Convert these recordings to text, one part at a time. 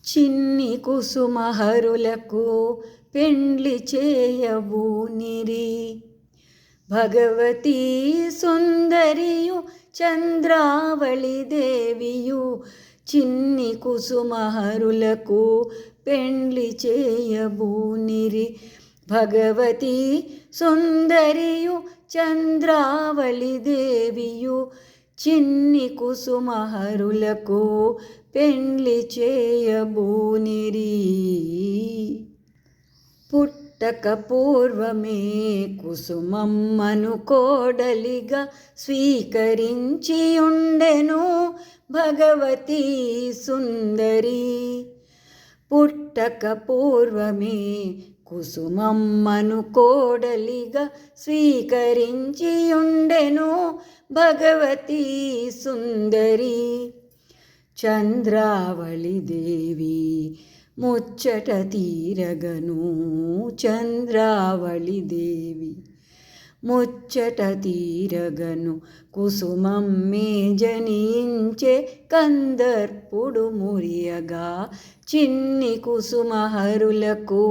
చిన్ని కుసుమహరులకు పెండ్లి చేయబూనిరి. భగవతీ సుందరియు చంద్రావళి దేవియు చిన్ని కుసుమహరులకు పెండ్లి చేయబూనిరి. భగవతీ సుందరియు చంద్రావళి దేవియు చిన్ని కుసుమహరులకు పెండ్లి చేయబూనిరి. పుట్టక పూర్వమే కుసుమమ్మను కోడలిగా స్వీకరించియుండెను భగవతీ సుందరి. పుట్టక పూర్వమే కుసుమమ్మను కోడలిగా స్వీకరించియుండెను భగవతీ సుందరి. చంద్రావళి దేవి ముచ్చట తీరగను. చంద్రావళి దేవి ముచ్చట తీరగను. కుసుమమ్మే జనించే కందర్పుడు మురియగా చిన్ని కుసుమహరులకు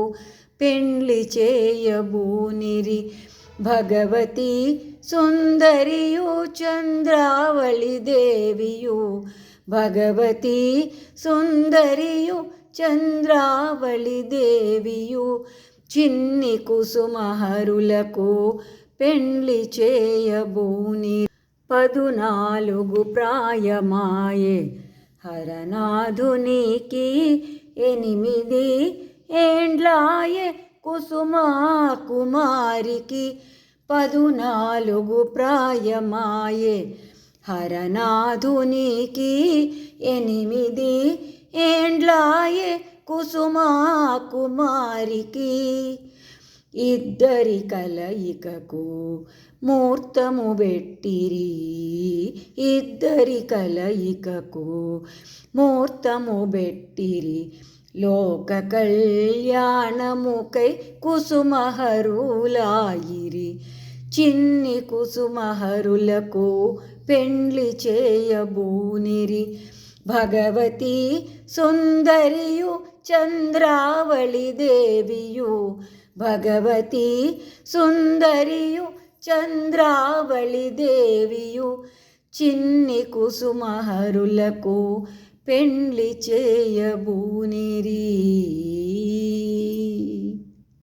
పెండ్లి చేయబూనిరి. భగవతీ సుందరియు చంద్రావళి దేవియు భగవతీ సుందరియు చంద్రావళి దేవియు చిన్ని కుసుమహరులకు పెండ్లి చేయబూనిరి. 14 ప్రాయమాయే హరనాథునికి 8 ఏండ్లాయే కుసుమా కుమారికి. 14 ప్రాయమాయే హరనాథునికి 8 ఏండ్లాయే కుసుమా కుమారికి. ఇద్దరి కలయికకు ముహూర్తము బెట్టిరి. ఇద్దరి కలయికకు ముహూర్తము బెట్టిరి. లోక కళ్యాణముకై కుసుమహరులాయిరి. చిన్ని కుసుమహరులకు పెండ్లి చేయబూనిరి. భగవతీ సుందరియు చంద్రావళి దేవియు భగవతీ సుందరియు చంద్రావళి దేవియు చిన్ని కుసుమహరులకు పెండ్లి చేయబూనిరి.